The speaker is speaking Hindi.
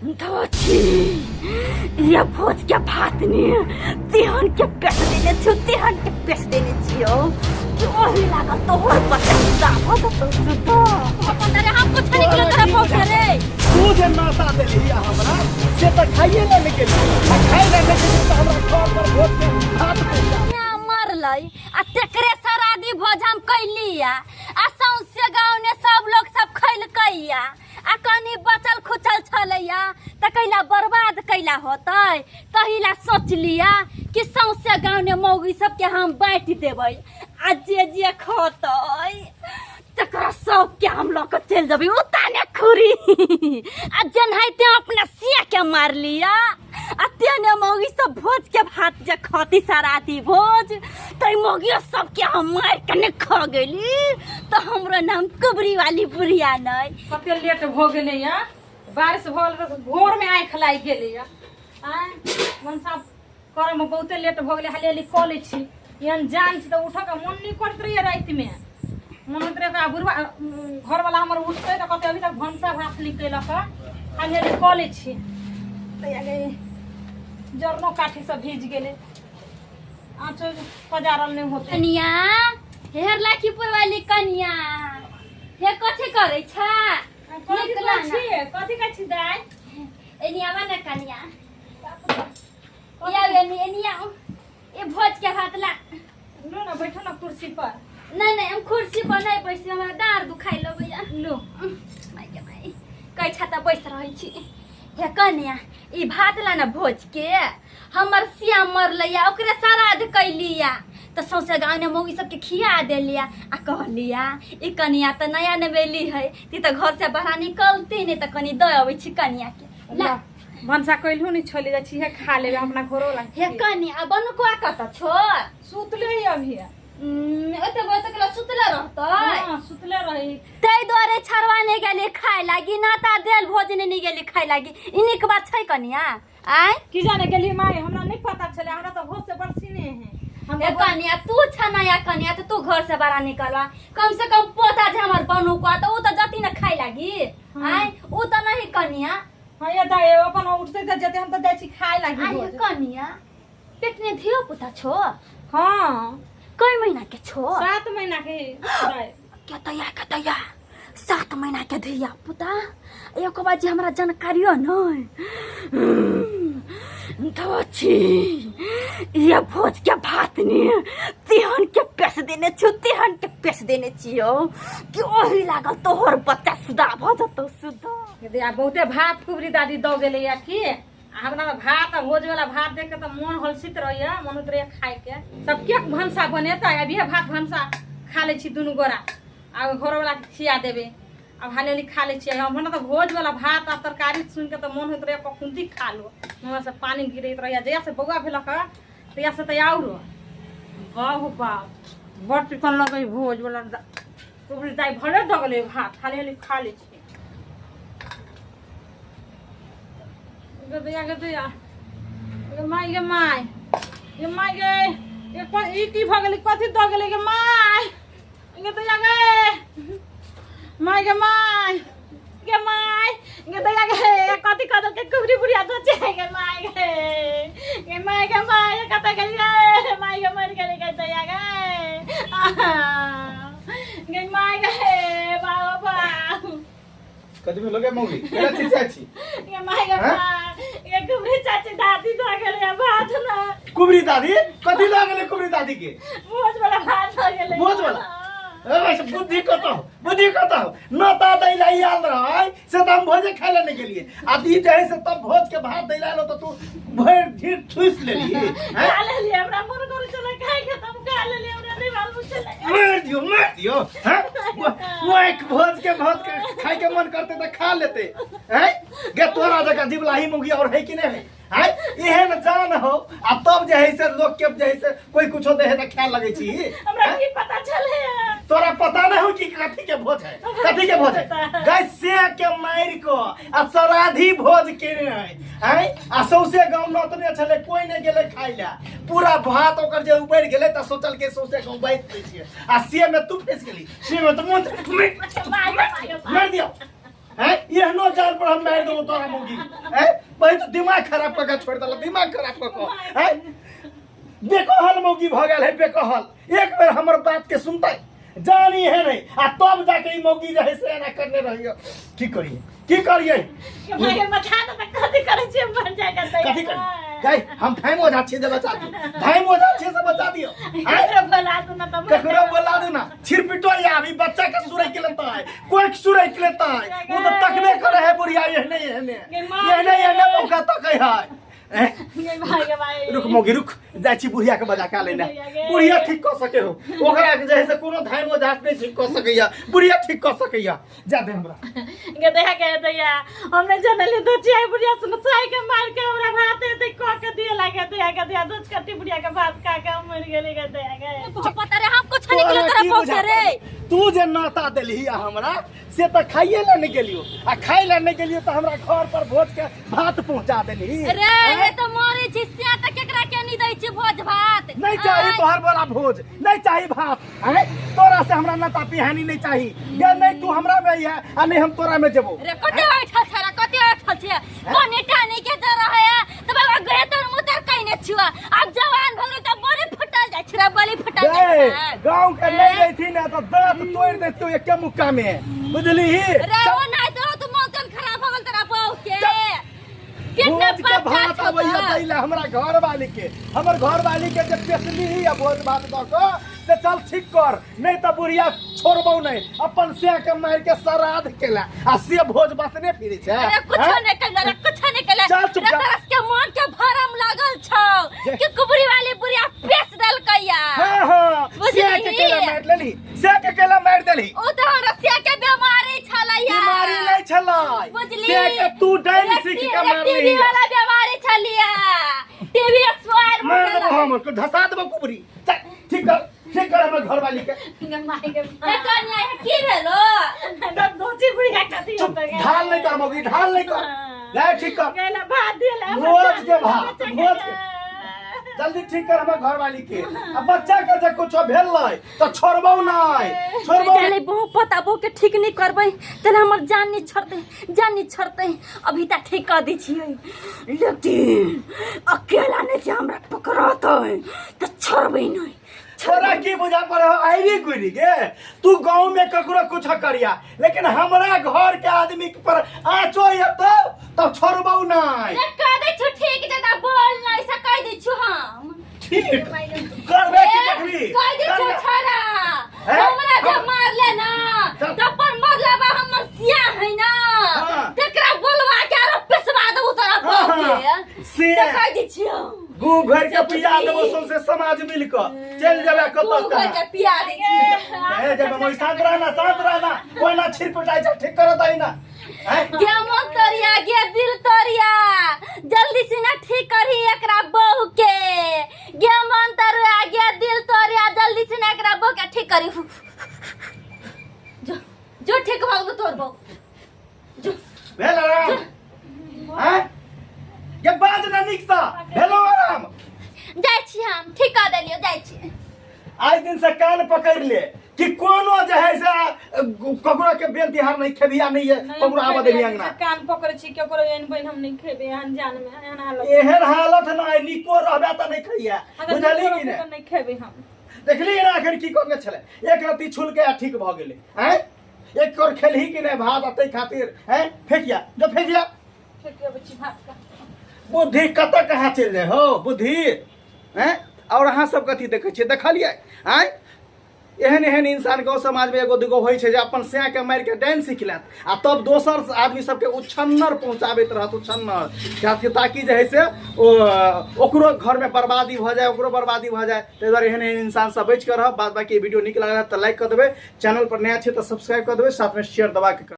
धोची ये भोज के भात ने तेहन के पेश देने छियो तेहन के पेश देने छियो कि ओही लागल तोहर बच्चा दाबो तो सुतो अपन रे हम कुछ नहीं किलो तेरे भोज रे तू जे नाता देली हमरा से त खाइए ना निकल खाइ ना निकल त हमरा घर पर भोज के भात ना मरलै आ तेकरे सरादी भोज हम कैलिया आ सौंसे गांव ने सब लोग सब खैलकैया आ कनी बचल खुचल छलैया त कैला बर्बाद कैला होतै तहिला सोच लिया कि सौंसे गांव ने मौगी सब के हम बांट देबै आ जे खतै तकरा सब के हम लोग के चल जबै उताने खुरी आ जनहाइते अपना सिया के मार लिया आ तेने मौगी सब भोज के भात जे खती सराती भोज तै मौगी सब के हम मार के ने खा गेली तो हमरा नाम कुबरी वाली बुढ़िया नै कते लेट भ गेलै या बारिश भ गेल त भोर में आइ खलाई गेलै या आ मन सब करे में बहुते लेट भ गेलै हाली हाली कॉलेज छी यन जान छी त उठ के मन नहीं करत रहिए रात में मन होत रे का बुढ़वा घर वाला हमर उठते त कते अभी तक भंसा भात निकलक हाली हाली कॉलेज छी त आगे जरनो काठी सब भीज गेले आचो पजारल नहीं होते कनिया हेर लाखीपुर वाली कनिया हे कथि करे छा कथी छी दाई एनिया बना कनिया या एनिया ए भोज के भात ला लो ना बैठो ना कुर्सी पर नहीं हम कुर्सी पर नहीं बैसी हमरा डार दुखाइ लगैया लो माय के माय कै छाता बैस रहै छी हे कन्या ई भात ला ना भोज के हमर सिया मरलैया ओकरे श्राद्ध कैलिया त सौसे गाँव ने मौगी सबके खिया देलिया आ कहलिया ई कन्या त नया नवेली है ती त घर से बाहर निकलते नहीं त कनी द अबै छी कन्या के ला भंसा कइलहु नहीं छोली जा छी है खा लेबे अपना घरो ला हे कन्या बनुआ कत छो सुतले ही अभी एते बजे तक सुतले रहतै हां सुतले रही तै द्वारे छरवा नहीं गेली खाय लागी नाता देल भोजन नहीं गेली खाय लागी इनी के बात छै कन्या आय की जाने गेली माई हमरा नहीं पता चले हमरा तो भोज से बरसीने है हम ए कन्या तू छनाया कन्या तो तू घर से बाहर निकलवा कम से कम पोता जे हमर बनू को तो उ त जति न खाय लागी आय उ त नहीं कन्या हां ये दाई अपन उठते त जते हम त जाय छी खाय लागी आय भोज कन्या पेट में धियो पुता छो हां कई महीना के छो 7 महीना के दाई कतया 7 महीना के धिया पुता एको बाजी हमरा जानकारी नहीं धोची ये भोज के भात ने तेहन के पेश देने छियो तेहन के पेश देने छियो कि ओही लागल तोहर बच्चा सुधा भ जतो सुधा दे बहुते भात कुबरी दादी द गेले या की हमरा भात भोज वाला भात देख के त मन हलसित रहैया मन उतरे खाए के सब के भंसा बनेता अभी भात भंसा खा ले छी दुनु गोरा आ घर वाला खिया देबे अब हाले हाली खा ले छी हमरा त भोज वाला भात आ तरकारी सुन के त मन होत रहे कखुंती खा लो मुंह से पानी गिरत रहैया जया से बौआ भेलक तया से त आउरो बाहु बाप बड़ चिकन लगे भोज वाला कुबरी दाई भले द गेले भात हाले हाली खा ले छी गदया ये माय ये की भ गेलै कथि द गेलै गे माय गदया कथि कदल के कुबरी बुढ़िया दो छे गे माय कत गेलिए माय गे मर गेलै गे दया गे माय गे बाबा कथि भेलो गे मौगी केला चीज अछि ये माय गे ये कुबरी चाची दादी द गेलै भात ना कुबरी दादी कथि ला गेले कुबरी दादी के भोज वाला भात द गेलै भोज वाला ए बुद्धि कतो नता दैला याल रहै से त हम भोजे खाइले नहीं गेलिए आ दी जहे से तब भोज के भात दैला लो त तू भर ढीर ठुस लेली खा लेली हमरा मन करे चले खाइ के तब खा लेली हमरा नहीं मालूम चले मर दियो हैं वो एक भोज के खाइ के मन करते त खा लेते हैं गे तोरा जगह जिबलाही मुगी और है कि नहीं है एहन जान हो आ तब जे है से लोग के जे है से कोई कुछो दे है त खा लगे छी हमरा की पता चले तोरा पता नहीं हो कि कथी के भोज है गैस से के मार को आ सराधी भोज के है आ सौसे गांव नतने छले कोई नहीं गेले खाइला पूरा भात ओकर जे ऊपर गेले त सोचल के सौसे गांव बैठ छै आ से में तू फंस गेली से में तो मुंह मार दियो हैं एहनो जान पर हम मार देबो तोरा मौगी हैं भाई तो दिमाग खराब क के छोड़ देला दिमाग खराब क के हैं बेकहल मौगी भ गेल है बेकहल एक बेर हमर बात के सुनतै जानी है नहीं आ तब जाके ई मौगी जे है से ना करने रहियो की करिए भाई मथा तो कथि करे छे बन जाएगा कथी कर गई हम टाइम हो जाछे जे बचा दियो टाइम हो जाछे से बचा दियो अरे बोला दो ना तब ककरो बोला दो ना छिरपिटो या अभी बच्चा के सुरई के लेता है कोई सुरई के लेता है वो तो तकबे करे है बुढ़िया ये नहीं मौका तक है ये भाई के भाई रुक मौगी रुक जाय छी बुढ़िया के बजा के लेना बुढ़िया ठीक कर सके हो ओकरा के जैसे कोनो धाय मो जात नहीं ठीक कर सकैया बुढ़िया ठीक कर सकैया जा दे हमरा के देखा के दैया हमने जनले दो चाय बुढ़िया सुन चाय के मार के हमरा भात दे क के दिए लागे दिया दो कट्टी बुढ़िया के भात खा के मर गेले के दया के पता रे हम कुछ नहीं निकले तरफ पहुंचे रे तू जे नाता देलही हमरा से त खाइए ले नहीं गेलियो आ खाइ ले नहीं गेलियो त हमरा घर पर भोज के भात पहुंचा देली रे ये तो मारे छी से त केकरा के नहीं दै छी भोज भात नहीं चाहिए तोहर वाला भोज नहीं चाहिए भात हैं तोरा से हमरा नाता पिहानी नहीं चाहिए ये नहीं तू हमरा में है आ नहीं हम तोरा में जेबो रे कते बैठल छरा कते बैठल छे कोनी टानी के जरा है त बाबा गए तर मुतर कइने छुआ अब जवान भगरे त बड़ी फटल जाय छरा बड़ी फटल जाय गांव के नहीं रही ना तो दांत तोड़ दे तू एक मुक्का में बुझली रे वो नहीं तो तू मौतन खराब हो गेल तेरा बहु के कितने भोज के भात अबैया दैला हमरा घर वाली के हमर घर वाली के जे पेसली ही भोज भात द के से चल ठीक कर नहीं तो बुढ़िया छोड़बो नहीं अपन से के मार के श्राद्ध केला आ से भोज भात ने फिरी छे अरे कुछ नहीं कइला रे कुछ नहीं कइला चल चुप जा तरस के मन के भरम लागल छौ कि कुबरी वाली बुढ़िया पेस दल कइया हां से के केला मार लेली से के केला मार देली ओ तो रसिया के बीमारी छलैया बीमारी नहीं छलाई बुझली से के तू डाइन सीख के मार ली टीवी वाला बीमारी छलिया टीवी एक्सपायर मार देबो हम को धसा देबो कुबरी ठीक कर हमर घर वाली के माई के ए कन्या है की भेलो दब दोची बुढ़िया कथि चुप होता ढाल नहीं कर मौगी ढाल नहीं कर ले ठीक कर गेला भात दिला भोज के भात भोज के जल्दी ठीक कर हमर घर वाली के अब बच्चा के जे कुछ भेल लै तो छोड़बो नहीं छोड़बो चले बहु पता बहु के ठीक नहीं करबै तने हमर जान नहीं छोड़ते अभी तक ठीक कर दी छियै लेकिन अकेला नहीं जे हमरा पकड़तै तो छोड़बै नहीं छोरा की बुझा पर आईरी गुरी के तू गांव में ककरो कुछ करिया लेकिन हमरा घर के आदमी पर आचो ये तो छोड़बो नहीं रे कह दे छु ठीक जदा बोल नहीं सकै दै छु हम ठीक करबे की देखबी कह दे छु छोरा हमरा जब मार ले ना तो पर मरलबा हमर सिया है ना तेकरा बोलवा के आरो पेशवा दबो तोरा बाप के से कह दे छु गु घर के पिया देबो सबसे समाज मिल के चल जाबे कतो तू घर के पिया दे छी ए जब मोई शांत रहना कोई ना छिरपटाई जा ठीक कर दई ना गे मन तोरिया गे दिल तोरिया जल्दी से ना ठीक करही एकरा बहू के गे मन तोरिया गे दिल तोरिया जल्दी से ना एकरा बहू के ठीक करी जो ठीक भागो तोर बहू जो भेल आराम हैं ये बाज ना निकसा हेलो आराम जाय छी हम ठीक कर देलियो जाय छी आज दिन से कान पकड़ ले कि कोनो जे है से ककरो के बेल तिहार नहीं खेबिया नहीं है ककरो आवा देबी अंगना कान पकड़ छी केकरो एन बहन हम नहीं खेबे अनजान में एहन हालत एहन हालत ना निको रहबे त नहीं खइया बुझली कि नहीं नहीं खेबे हम देखली ना आखिर की करने छले एक रति छुल के ठीक भ गेले हैं एक कर खेलही कि नहीं भात अतै खातिर हैं फेकिया जो फेकिया फेकिया बच्ची भात का बुद्धि कत कहाँ चल जाए हो बुद्धि हैं और अहाँ सब कथी देखे छियै देखलिए हैं एहन एहन इंसान गाँव समाज में एगो दूगो होइ छै जे अपन से के मार के डांस सीख लेत आ तब दोसर आदमी सबके उछन्नर पहुंचाबैत रहत उछन्नर ताकि जे है से ओकरो घर में बर्बादी भ जाए ओकरो बर्बादी भ जाए ताहि दुआरे एहन एहन इंसान सब बच के रह। बाद बाकी वीडियो नीक लागल तो लाइक कर देबै, चैनल पर नया छै तो सब्सक्राइब कर देबै, साथ में शेयर दबा के